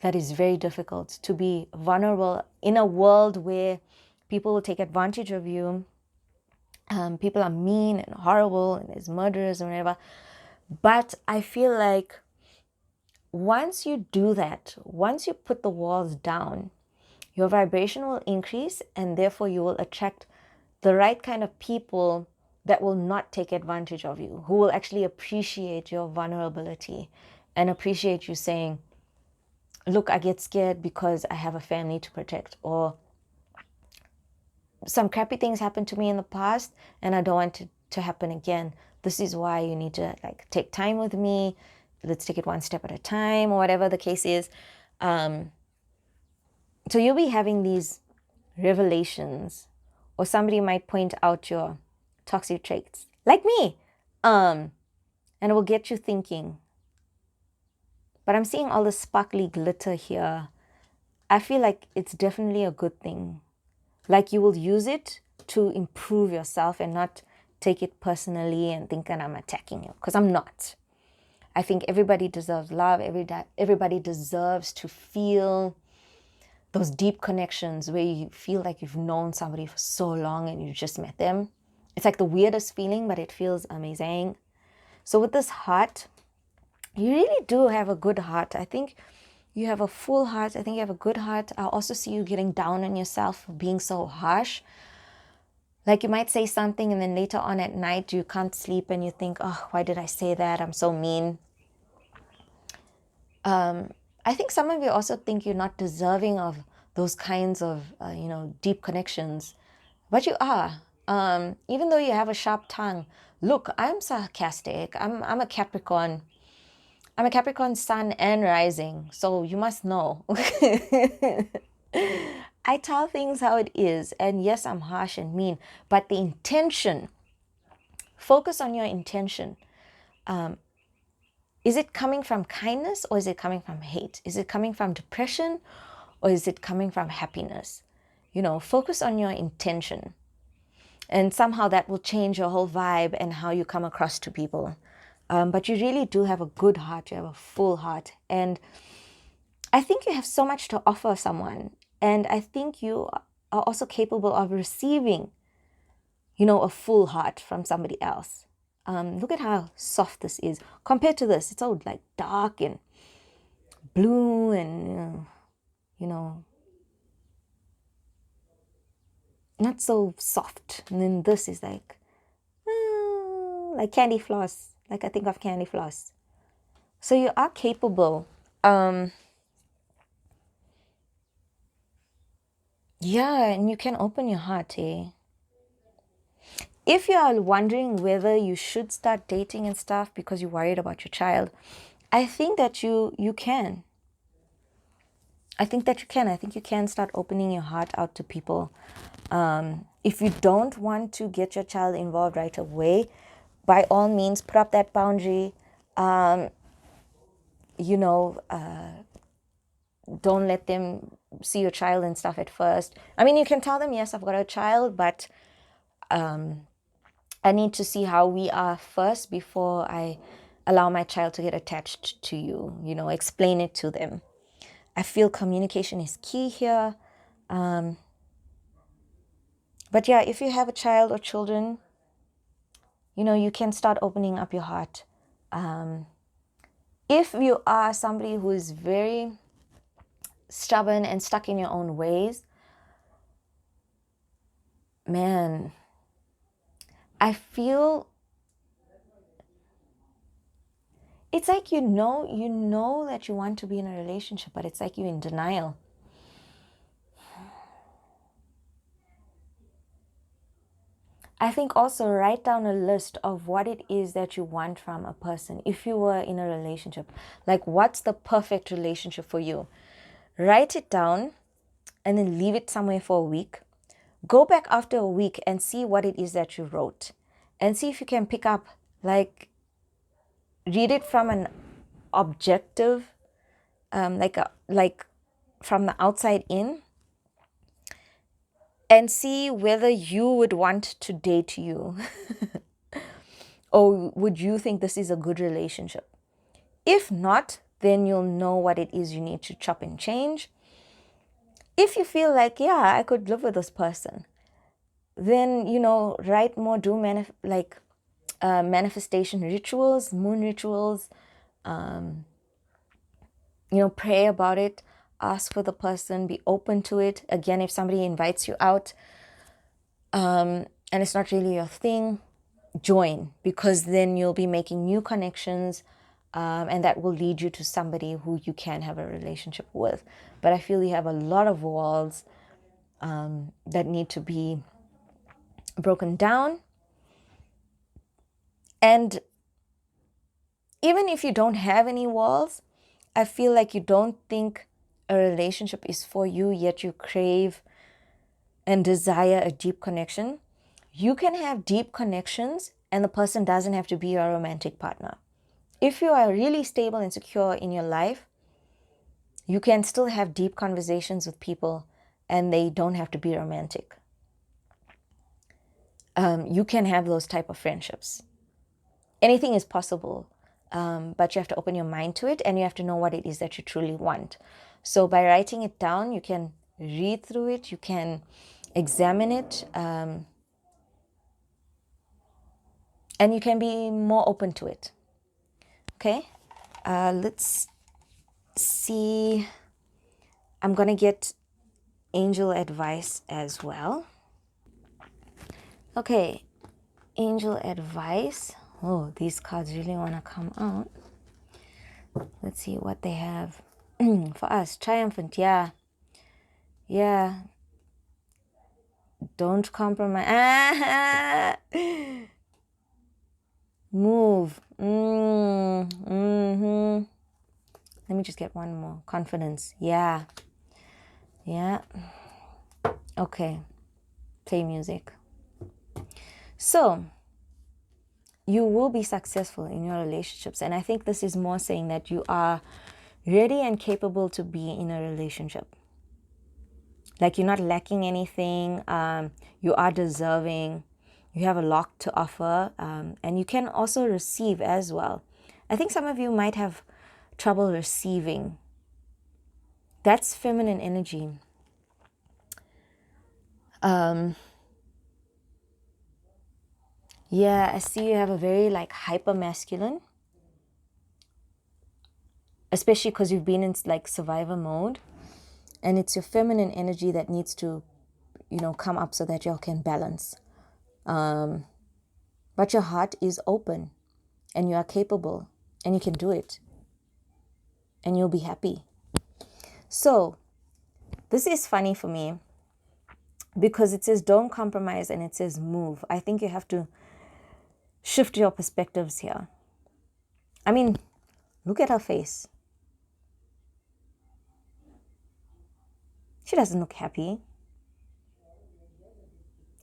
That is very difficult to be vulnerable in a world where people will take advantage of you. People are mean and horrible and there's murderers and whatever. But I feel like once you do that, once you put the walls down, your vibration will increase and therefore you will attract the right kind of people that will not take advantage of you, who will actually appreciate your vulnerability and appreciate you saying, look, I get scared because I have a family to protect, or some crappy things happened to me in the past and I don't want it to happen again. This is why you need to take time with me. Let's take it one step at a time, or whatever the case is. So you'll be having these revelations, or somebody might point out your toxic traits, like me, and it will get you thinking. But I'm seeing all the sparkly glitter here. I feel like it's definitely a good thing. Like you will use it to improve yourself and not take it personally and think that I'm attacking you, because I'm not. I think everybody deserves love. Everybody deserves to feel those deep connections where you feel like you've known somebody for so long and you just met them. It's like the weirdest feeling, but it feels amazing. So with this heart, you really do have a good heart. I think you have a full heart. I think you have a good heart. I also see you getting down on yourself for being so harsh. Like you might say something and then later on at night you can't sleep and you think, oh, why did I say that? I'm so mean. I think some of you also think you're not deserving of those kinds of, deep connections. But you are. Even though you have a sharp tongue. Look, I'm sarcastic. I'm a Capricorn. I'm a Capricorn sun and rising. So you must know. I tell things how it is. And yes, I'm harsh and mean. But the intention, focus on your intention. Is it coming from kindness or is it coming from hate? Is it coming from depression or is it coming from happiness? Focus on your intention. And somehow that will change your whole vibe and how you come across to people. But you really do have a good heart. You have a full heart. And I think you have so much to offer someone. And I think you are also capable of receiving, a full heart from somebody else. Look at how soft this is. Compared to this, it's all like dark and blue and, not so soft. And then this is like candy floss. Like I think of candy floss. So you are capable. Yeah, and you can open your heart, eh? If you are wondering whether you should start dating and stuff because you're worried about your child, I think that you can. I think that you can. I think you can start opening your heart out to people. If you don't want to get your child involved right away, by all means, put up that boundary. Don't let them see your child and stuff at first. I mean, you can tell them, yes, I've got a child, but I need to see how we are first before I allow my child to get attached to you. Explain it to them. I feel communication is key here. But yeah, if you have a child or children, you can start opening up your heart. If you are somebody who is very stubborn and stuck in your own ways, man, I feel it's like you know that you want to be in a relationship, but it's like you're in denial. I think also write down a list of what it is that you want from a person. If you were in a relationship, like what's the perfect relationship for you? Write it down and then leave it somewhere for a week. Go back after a week and see what it is that you wrote and see if you can pick up, like, read it from an objective, like from the outside in, and see whether you would want to date you or would you think this is a good relationship. If not, then you'll know what it is you need to chop and change. If you feel like, yeah, I could live with this person, then, write more, do manifestation rituals, moon rituals, pray about it, ask for the person, be open to it. Again, if somebody invites you out and it's not really your thing, join, because then you'll be making new connections and that will lead you to somebody who you can have a relationship with. But I feel you have a lot of walls that need to be broken down. And even if you don't have any walls, I feel like you don't think a relationship is for you, yet you crave and desire a deep connection. You can have deep connections and the person doesn't have to be your romantic partner. If you are really stable and secure in your life, You can still have deep conversations with people and they don't have to be romantic. You can have those type of friendships. Anything is possible, but you have to open your mind to it and you have to know what it is that you truly want. So by writing it down, you can read through it, you can examine it, and you can be more open to it. Okay, let's see. I'm going to get angel advice as well. Okay, angel advice. Oh, these cards really want to come out. Let's see what they have for us. Triumphant, yeah. Yeah. Don't compromise. Move. Let me just get one more. Confidence. Yeah. Yeah. Okay. Play music. So, you will be successful in your relationships. And I think this is more saying that you are ready and capable to be in a relationship. Like you're not lacking anything. You are deserving. You have a lot to offer. And you can also receive as well. I think some of you might have trouble receiving. That's feminine energy. Yeah, I see you have a very like hyper masculine. Especially because you've been in like survivor mode. And it's your feminine energy that needs to, come up so that y'all can balance. But your heart is open and you are capable and you can do it. And you'll be happy. So, this is funny for me because it says don't compromise and it says move. I think you have to shift your perspectives here. I mean, look at her face. She doesn't look happy.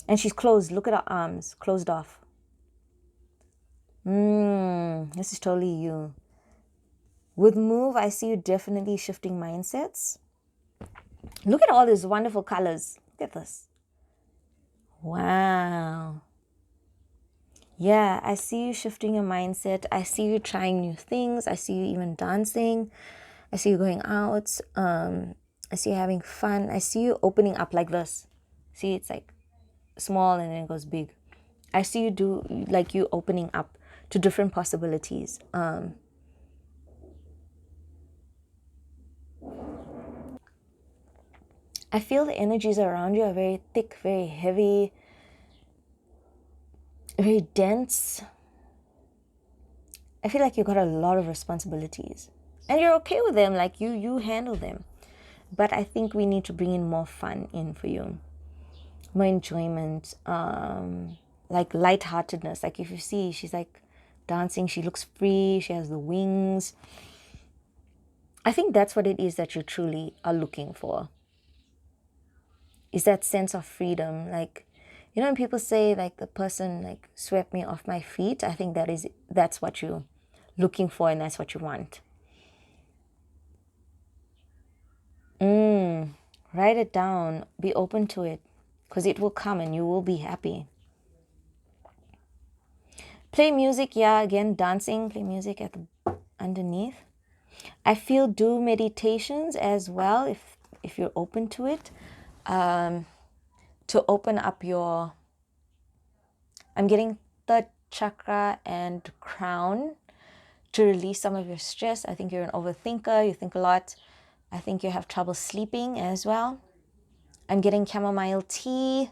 And she's closed. Look at her arms, closed off. This is totally you. With move, I see you definitely shifting mindsets. Look at all these wonderful colors. Look at this. Wow. Yeah, I see you shifting your mindset. I see you trying new things. I see you even dancing. I see you going out. I see you having fun. I see you opening up like this. See, it's like small and then it goes big. I see you do like you opening up to different possibilities. I feel the energies around you are very thick, very heavy, very dense. I feel like you got a lot of responsibilities. And you're okay with them, like you handle them. But I think we need to bring in more fun in for you. More enjoyment, like lightheartedness. Like if you see, she's like dancing, she looks free, she has the wings. I think that's what it is that you truly are looking for. Is that sense of freedom. Like, when people say like the person like swept me off my feet, I think that's what you're looking for and that's what you want. Write it down. Be open to it because it will come and you will be happy. Play music. Yeah, again, dancing. Play music at the underneath. I feel do meditations as well if you're open to it. To open up your... I'm getting third chakra and crown to release some of your stress. I think you're an overthinker. You think a lot. I think you have trouble sleeping as well. I'm getting chamomile tea.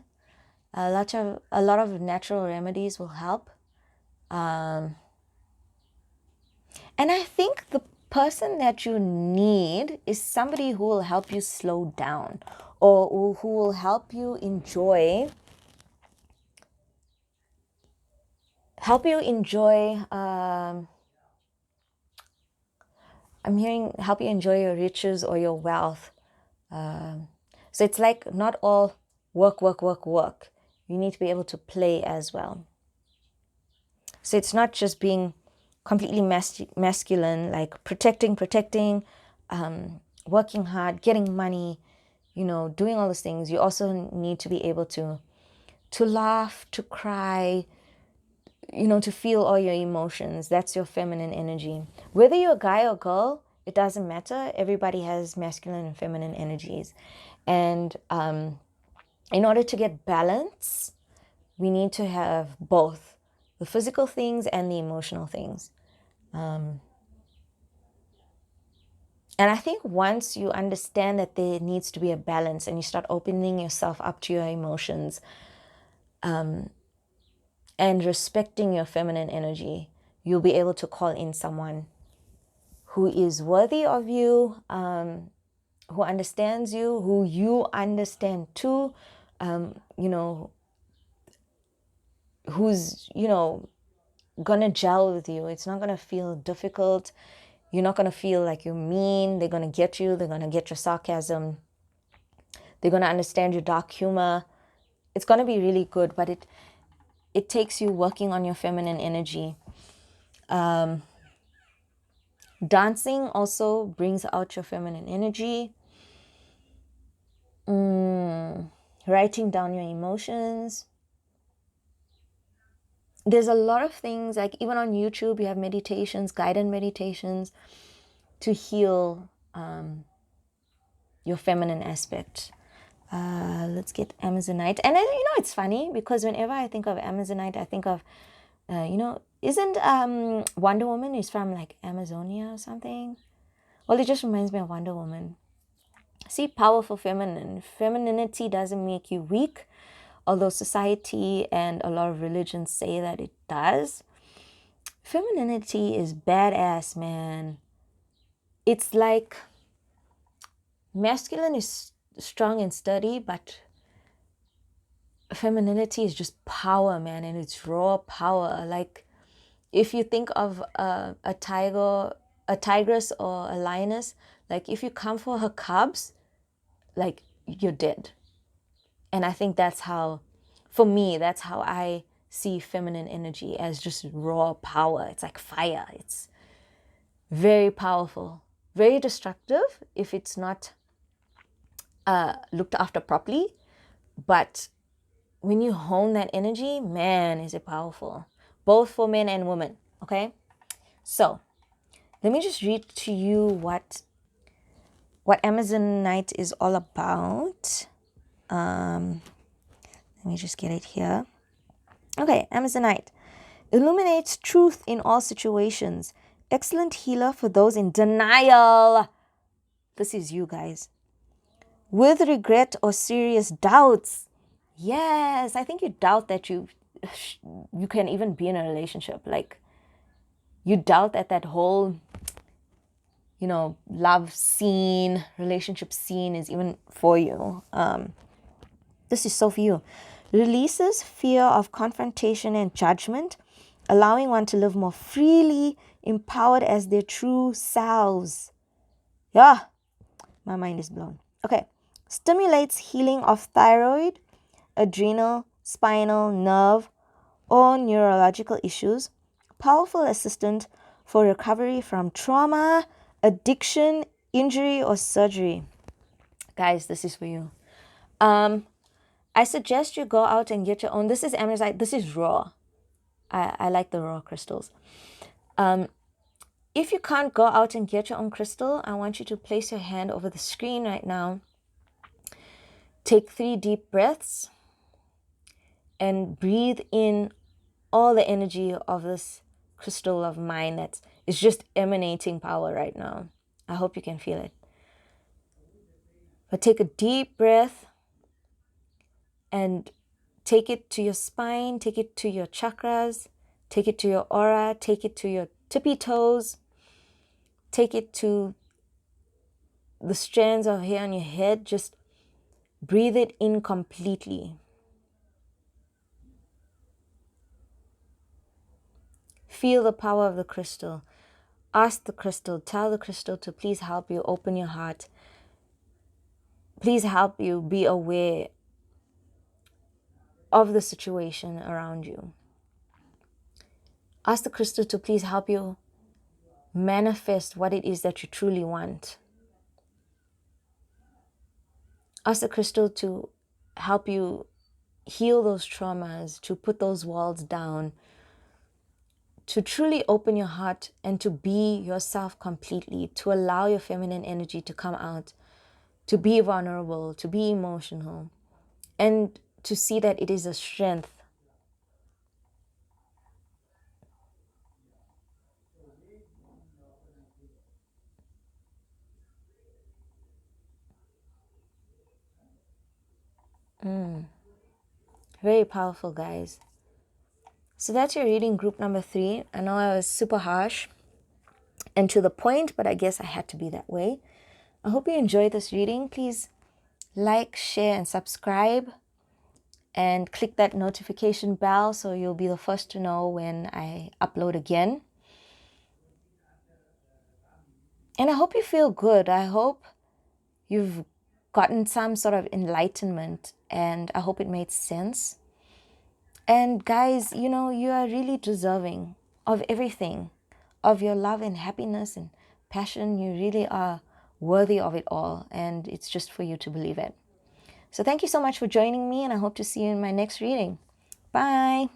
A lot of natural remedies will help. And I think the person that you need is somebody who will help you slow down or who will help you enjoy. I'm hearing help you enjoy your riches or your wealth. So it's like not all work. You need to be able to play as well. So it's not just being completely masculine, like protecting, working hard, getting money, doing all those things, you also need to be able to laugh, to cry, to feel all your emotions. That's your feminine energy. Whether you're a guy or girl, it doesn't matter. Everybody has masculine and feminine energies. And in order to get balance, we need to have both the physical things and the emotional things. And I think once you understand that there needs to be a balance and you start opening yourself up to your emotions, and respecting your feminine energy, you'll be able to call in someone who is worthy of you, who understands you, who you understand too, who's, gonna gel with you. It's not gonna feel difficult. You're not gonna feel like you're mean. They're gonna get you. They're gonna get your sarcasm. They're gonna understand your dark humor. It's gonna be really good, but it takes you working on your feminine energy. Dancing also brings out your feminine energy. Writing down your emotions. There's a lot of things, like even on YouTube, you have meditations, guided meditations to heal your feminine aspect. Let's get Amazonite. And it's funny because whenever I think of Amazonite, I think of, isn't Wonder Woman is from like Amazonia or something? Well, it just reminds me of Wonder Woman. See, powerful feminine. Femininity doesn't make you weak, although society and a lot of religions say that it does. Femininity is badass, man. It's like masculine is strong and sturdy, but femininity is just power, man, and it's raw power. Like if you think of a tiger, a tigress or a lioness, like if you come for her cubs, like you're dead. And I think that's how, for me, that's how I see feminine energy, as just raw power. It's like fire. It's very powerful, very destructive if it's not looked after properly. But when you hone that energy, man, is it powerful. Both for men and women, okay? So let me just read to you what Amazonite is all about. Let me just get it here. Okay, Amazonite. Illuminates truth in all situations. Excellent healer for those in denial. This is you guys. With regret or serious doubts. Yes, I think you doubt that you can even be in a relationship. Like, you doubt that whole, love scene, relationship scene is even for you. This is so for you. Releases fear of confrontation and judgment, allowing one to live more freely, empowered as their true selves. Yeah, my mind is blown. Okay. Stimulates healing of thyroid, adrenal, spinal, nerve, or neurological issues. Powerful assistant for recovery from trauma, addiction, injury, or surgery. Guys, this is for you. I suggest you go out and get your own. This is Amazonite. This is raw. I like the raw crystals. If you can't go out and get your own crystal, I want you to place your hand over the screen right now. Take 3 deep breaths and breathe in all the energy of this crystal of mine that is just emanating power right now. I hope you can feel it. But take a deep breath and take it to your spine, take it to your chakras, take it to your aura, take it to your tippy toes, take it to the strands of hair on your head. Just breathe it in completely. Feel the power of the crystal. Ask the crystal, tell the crystal to please help you open your heart. Please help you be aware of the situation around you. Ask the crystal to please help you manifest what it is that you truly want. Ask the crystal to help you heal those traumas, to put those walls down, to truly open your heart and to be yourself completely, to allow your feminine energy to come out, to be vulnerable, to be emotional, and to see that it is a strength. Very powerful, guys. So that's your reading, group number 3. I know I was super harsh and to the point, but I guess I had to be that way. I hope you enjoyed this reading. Please like, share, and subscribe. And click that notification bell so you'll be the first to know when I upload again. And I hope you feel good. I hope you've gotten some sort of enlightenment, and I hope it made sense. And guys, you know, you are really deserving of everything, of your love and happiness and passion. You really are worthy of it all, and it's just for you to believe it. So thank you so much for joining me, and I hope to see you in my next reading. Bye.